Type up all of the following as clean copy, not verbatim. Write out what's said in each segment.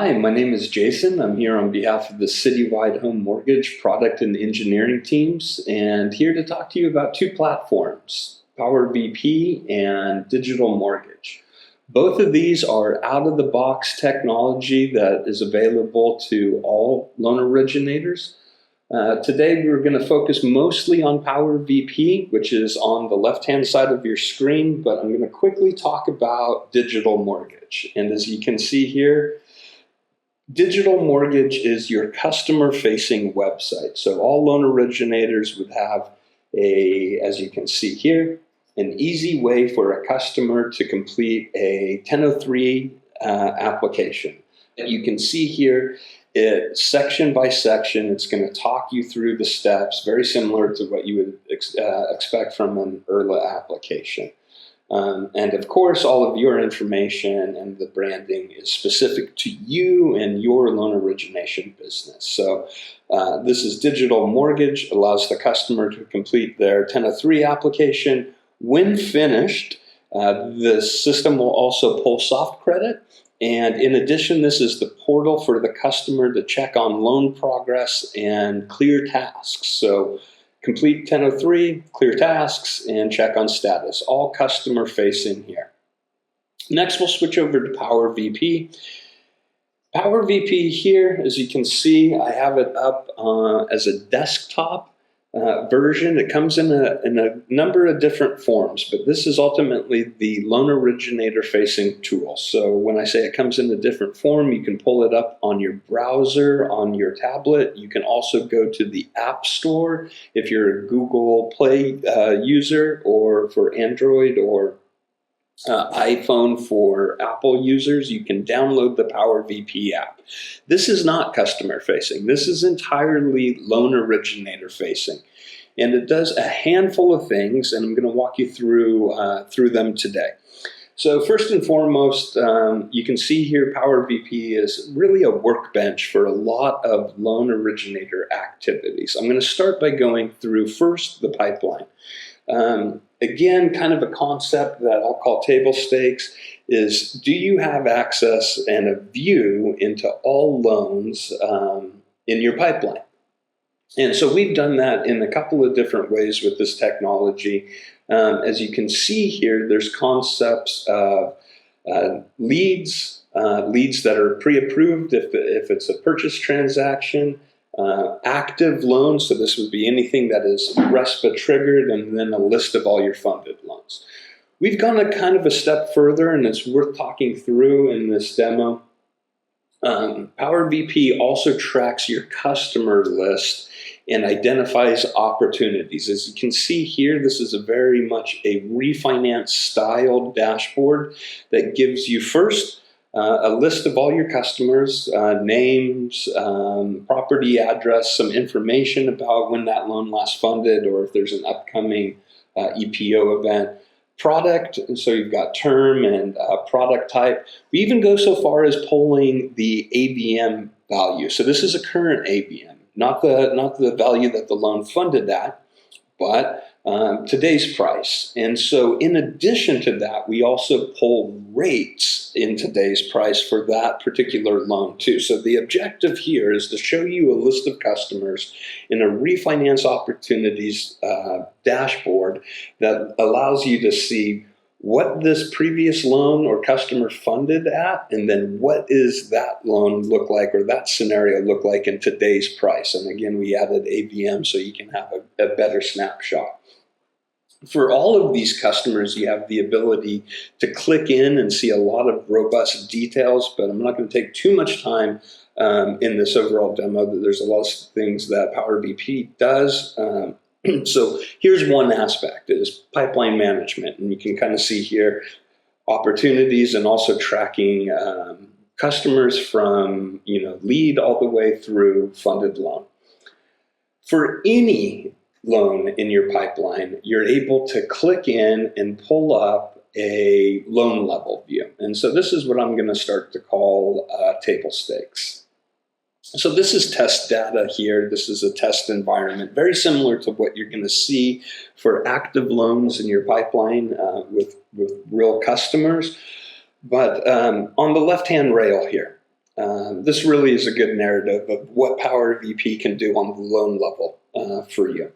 Hi, my name is Jason. I'm here on behalf of the Citywide Home Mortgage product and engineering teams, and here to talk to you about two platforms, PowerVP and Digital Mortgage. Both of these are out-of-the-box technology that is available to all loan originators. Today we're going to focus mostly on PowerVP, which is on the left-hand side of your screen, but I'm going to quickly talk about Digital Mortgage. And as you can see here, Digital Mortgage is your customer-facing website. So all loan originators would have as you can see here, an easy way for a customer to complete a 1003 application. And you can see here, section by section, it's going to talk you through the steps, very similar to what you would expect from an IRLA application. And of course, all of your information and the branding is specific to you and your loan origination business. So this is Digital Mortgage, allows the customer to complete their 1003 application. When finished, the system will also pull soft credit. And in addition, this is the portal for the customer to check on loan progress and clear tasks. So complete 1003, clear tasks, and check on status, all customer facing here. Next, we'll switch over to PowerVP. PowerVP here, as you can see, I have it up as a desktop version. It comes in a number of different forms, but this is ultimately the loan originator facing tool. So when I say it comes in a different form, you can pull it up on your browser, on your tablet. You can also go to the App Store if you're a Google Play user, or for Android or iPhone for Apple users, you can download the PowerVP app. This is not customer facing. This is entirely loan originator facing. And it does a handful of things, and I'm going to walk you through them today. So first and foremost, you can see here PowerVP is really a workbench for a lot of loan originator activities. I'm going to start by going through first the pipeline. Again, kind of a concept that I'll call table stakes is, do you have access and a view into all loans in your pipeline? And so we've done that in a couple of different ways with this technology. As you can see here, there's concepts of leads that are pre-approved if it's a purchase transaction, active loans, so this would be anything that is RESPA triggered, and then a list of all your funded loans. We've gone a kind of a step further, and it's worth talking through in this demo. PowerVP also tracks your customer list and identifies opportunities. As you can see here, this is a very much a refinance style dashboard that gives you first a list of all your customers, names, property address, some information about when that loan last funded, or if there's an upcoming EPO event. Product, and so you've got term and product type. We even go so far as pulling the AVM value. So this is a current AVM, not the value that the loan funded at, but today's price. And so in addition to that, we also pull rates in today's price for that particular loan too. So the objective here is to show you a list of customers in a refinance opportunities dashboard that allows you to see what this previous loan or customer funded at, and then what is that loan look like, or that scenario look like in today's price. And again, we added AVM so you can have a better snapshot. For all of these customers, you have the ability to click in and see a lot of robust details, but I'm not going to take too much time in this overall demo. There's a lot of things that PowerVP does. So here's one aspect, is pipeline management. And you can kind of see here opportunities and also tracking customers from lead all the way through funded loan. For any loan in your pipeline, you're able to click in and pull up a loan level view. And so this is what I'm going to start to call table stakes. So this is test data here. This is a test environment, very similar to what you're going to see for active loans in your pipeline with real customers. But on the left-hand rail here, This really is a good narrative of what PowerVP can do on the loan level for you.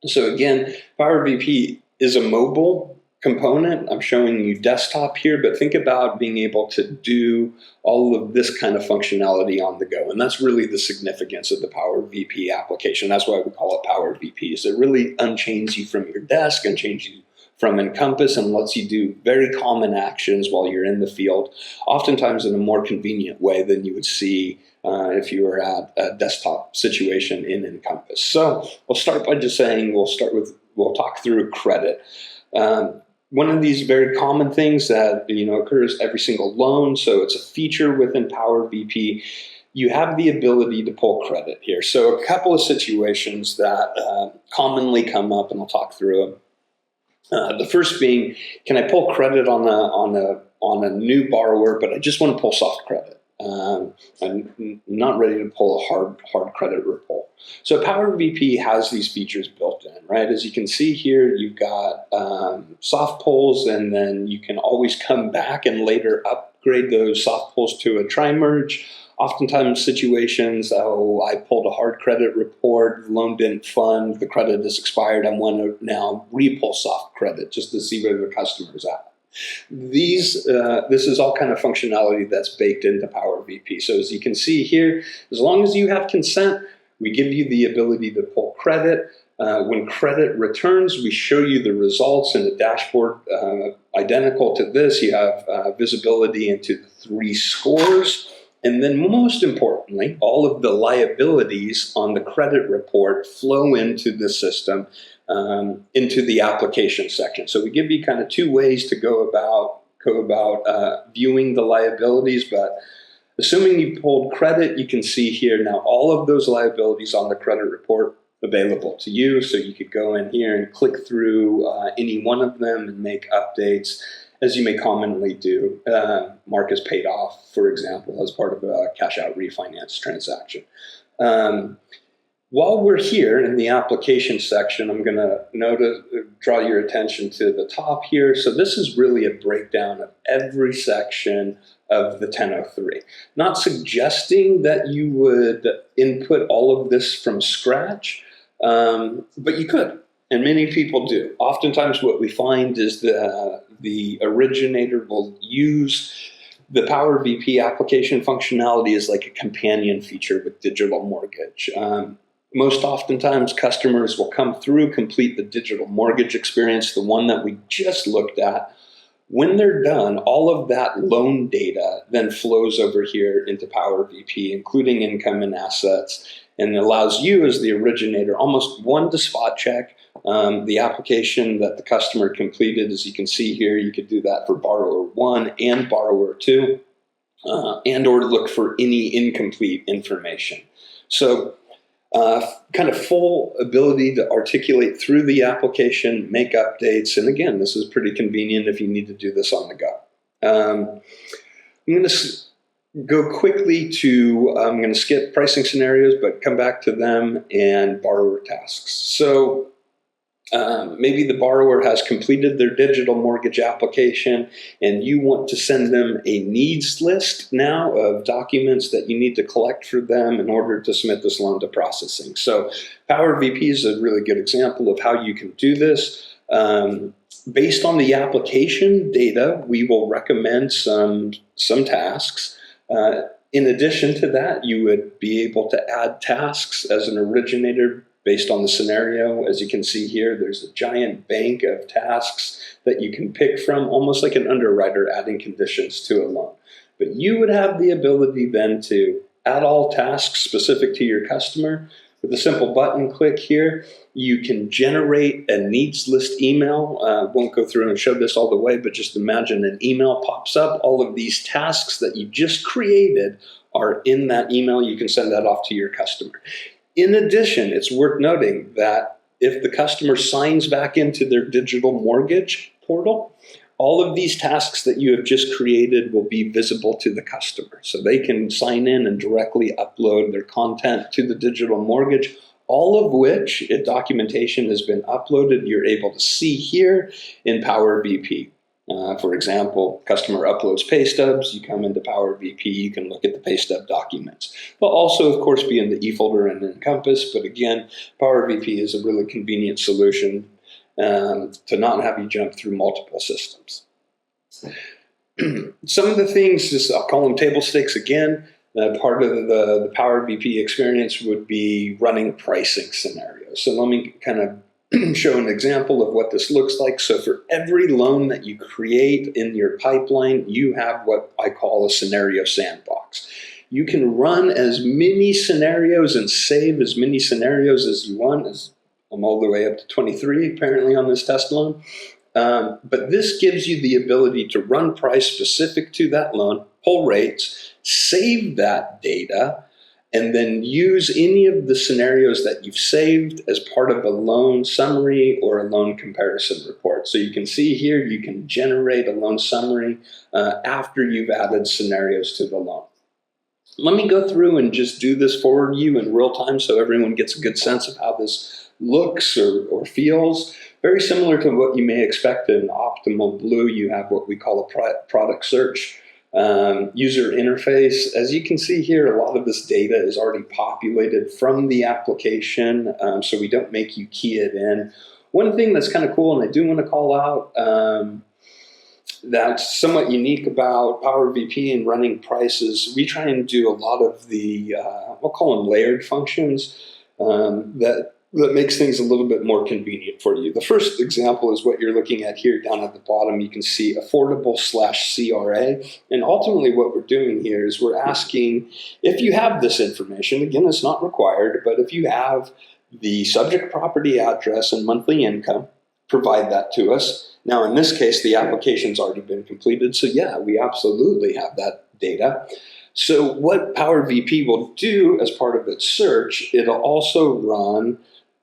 So again, PowerVP is a mobile component. I'm showing you desktop here, but think about being able to do all of this kind of functionality on the go. And that's really the significance of the PowerVP application. That's why we call it PowerVP. Is it really unchains you from your desk, unchains you from Encompass, and lets you do very common actions while you're in the field, oftentimes in a more convenient way than you would see if you were at a desktop situation in Encompass. So we'll start by just saying we'll talk through credit. One of these very common things that occurs every single loan, so it's a feature within PowerVP. You have the ability to pull credit here. So a couple of situations that commonly come up, and I'll talk through them. The first being, can I pull credit on a new borrower, but I just want to pull soft credit? I'm not ready to pull a hard credit repull. So PowerVP has these features built in, right? As you can see here, you've got soft pulls, and then you can always come back and later upgrade those soft pulls to a tri-merge. Oftentimes situations, I pulled a hard credit report, the loan didn't fund, the credit is expired, I want to now repull soft credit just to see where the customer's at. This is all kind of functionality that's baked into PowerVP. So as you can see here, as long as you have consent, we give you the ability to pull credit. When credit returns, we show you the results in a dashboard identical to this. You have visibility into the 3 scores. And then most importantly, all of the liabilities on the credit report flow into the system, into the application section. So we give you kind of 2 ways to go about viewing the liabilities, but assuming you pulled credit, you can see here now all of those liabilities on the credit report available to you. So you could go in here and click through any one of them and make updates, as you may commonly do. Mark is paid off, for example, as part of a cash out refinance transaction. While we're here in the application section, I'm going to draw your attention to the top here. So this is really a breakdown of every section of the 1003. Not suggesting that you would input all of this from scratch, but you could. And many people do. Oftentimes what we find is the originator will use the PowerVP application functionality as like a companion feature with digital mortgage. Most oftentimes customers will come through, complete the digital mortgage experience, the one that we just looked at. When they're done, all of that loan data then flows over here into PowerVP, including income and assets, and allows you as the originator almost one to spot check the application that the customer completed. As you can see here, you could do that for borrower 1 and borrower 2, and or look for any incomplete information. So kind of full ability to articulate through the application, make updates. And again, this is pretty convenient if you need to do this on the go. I'm going to go quickly to, I'm going to skip pricing scenarios, but come back to them and borrower tasks. So maybe the borrower has completed their digital mortgage application and you want to send them a needs list now of documents that you need to collect for them in order to submit this loan to processing. So PowerVP is a really good example of how you can do this. Based on the application data, we will recommend some tasks. In addition to that, you would be able to add tasks as an originator based on the scenario. As you can see here, there's a giant bank of tasks that you can pick from, almost like an underwriter adding conditions to a loan. But you would have the ability then to add all tasks specific to your customer. With a simple button click here, you can generate a needs list email. Won't go through and show this all the way, but just imagine an email pops up. All of these tasks that you just created are in that email. You can send that off to your customer. In addition, it's worth noting that if the customer signs back into their digital mortgage portal, all of these tasks that you have just created will be visible to the customer. So they can sign in and directly upload their content to the digital mortgage, all of which, if documentation has been uploaded, you're able to see here in PowerVP. For example, customer uploads pay stubs. You come into PowerVP, you can look at the pay stub documents. They'll also, of course, be in the eFolder and Encompass, but again, PowerVP is a really convenient solution to not have you jump through multiple systems. Some of the things, just I'll call them table stakes again. Part of the PowerVP experience would be running pricing scenarios. So let me kind of show an example of what this looks like. So for every loan that you create in your pipeline, you have what I call a scenario sandbox. You can run as many scenarios and save as many scenarios as you want. I'm all the way up to 23 apparently on this test loan. But this gives you the ability to run price specific to that loan, pull rates, save that data, and then use any of the scenarios that you've saved as part of a loan summary or a loan comparison report. So you can see here, you can generate a loan summary after you've added scenarios to the loan. Let me go through and just do this for you in real time so everyone gets a good sense of how this looks or feels. Very similar to what you may expect in Optimal Blue, you have what we call a product search user interface. As you can see here, a lot of this data is already populated from the application, so we don't make you key it in. One thing that's kind of cool, and I do want to call out, that's somewhat unique about PowerVP and running prices, we try and do a lot of the, we'll call them layered functions that makes things a little bit more convenient for you. The first example is what you're looking at here down at the bottom. You can see affordable/CRA. And ultimately what we're doing here is we're asking if you have this information, again, it's not required, but if you have the subject property address and monthly income, provide that to us. Now, in this case, the application's already been completed. So yeah, we absolutely have that data. So what PowerVP will do as part of its search, it'll also run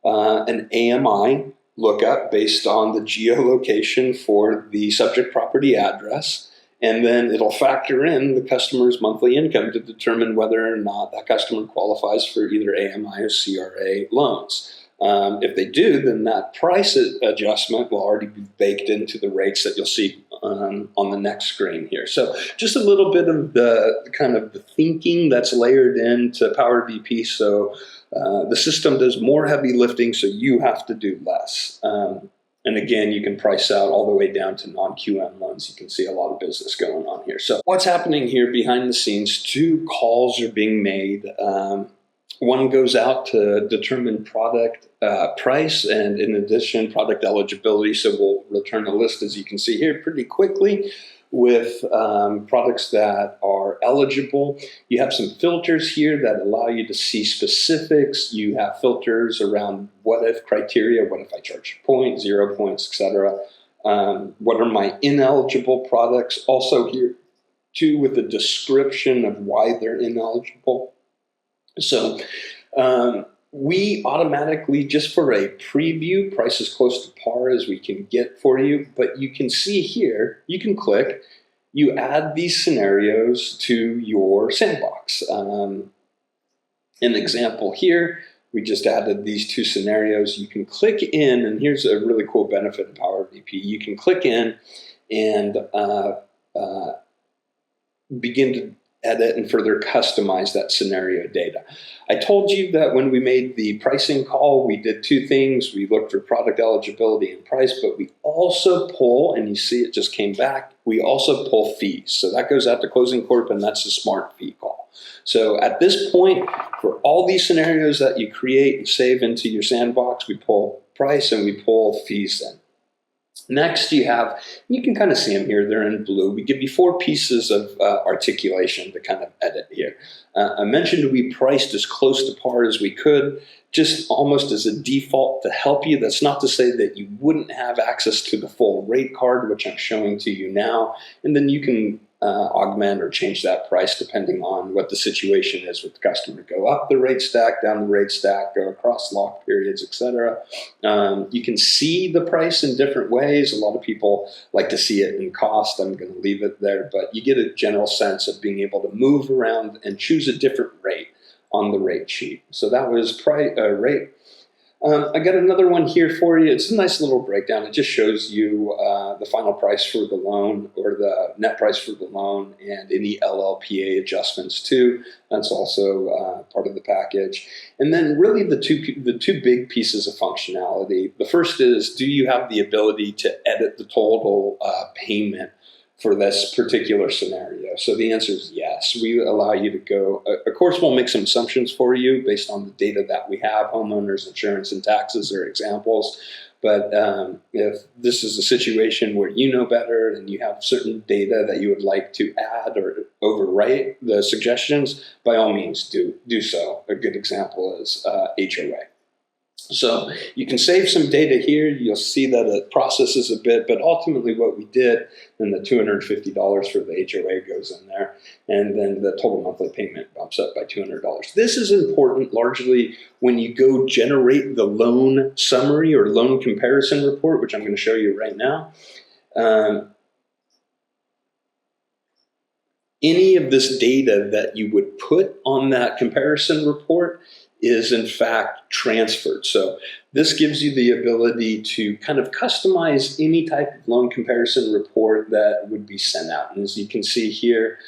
an AMI lookup based on the geolocation for the subject property address, and then it'll factor in the customer's monthly income to determine whether or not that customer qualifies for either AMI or CRA loans. If they do, then that price adjustment will already be baked into the rates that you'll see on the next screen here. So just a little bit of the kind of the thinking that's layered into PowerVP. So the system does more heavy lifting, so you have to do less. And again, you can price out all the way down to non-QM loans. You can see a lot of business going on here. So what's happening here behind the scenes, 2 calls are being made. One goes out to determine product price and in addition product eligibility. So we'll return a list, as you can see here, pretty quickly with products that are eligible. You have some filters here that allow you to see specifics. You have filters around what if criteria, what if I charge a point, 0 points, etc. What are my ineligible products? Also here too with the description of why they're ineligible. So we automatically, just for a preview, price as close to par as we can get for you. But you can see here, you can click, you add these scenarios to your sandbox. An example here, we just added these 2 scenarios. You can click in, and here's a really cool benefit of PowerVP. You can click in and begin to edit and further customize that scenario data. I told you that when we made the pricing call, we did 2 things. We looked for product eligibility and price, but we also pull, and you see it just came back, we also pull fees. So that goes out to Closing Corp, and that's a smart fee call. So at this point, for all these scenarios that you create and save into your sandbox, we pull price and we pull fees in. Next, you can kind of see them here, they're in blue. We give you 4 pieces of articulation to kind of edit here. I mentioned we priced as close to par as we could, just almost as a default to help you. That's not to say that you wouldn't have access to the full rate card, which I'm showing to you now, and then you can augment or change that price depending on what the situation is with the customer. Go up the rate stack, down the rate stack, go across lock periods, etc. You can see the price in different ways. A lot of people like to see it in cost. I'm going to leave it there, but you get a general sense of being able to move around and choose a different rate on the rate sheet. So that was rate. I got another one here for you. It's a nice little breakdown. It just shows you the final price for the loan, or the net price for the loan, and any LLPA adjustments too. That's also part of the package. And then really the two big pieces of functionality. The first is, do you have the ability to edit the total payment for this particular scenario? So the answer is yes. We allow you to go, of course, we'll make some assumptions for you based on the data that we have. Homeowners insurance and taxes are examples. But if this is a situation where you know better and you have certain data that you would like to add or overwrite the suggestions, by all means do so. A good example is HOA. So you can save some data here. You'll see that it processes a bit, but ultimately what we did, then the $250 for the HOA goes in there, and then the total monthly payment bumps up by $200. This is important largely when you go generate the loan summary or loan comparison report, which I'm going to show you right now. Any of this data that you would put on that comparison report is in fact transferred. So this gives you the ability to kind of customize any type of loan comparison report that would be sent out. And as you can see here,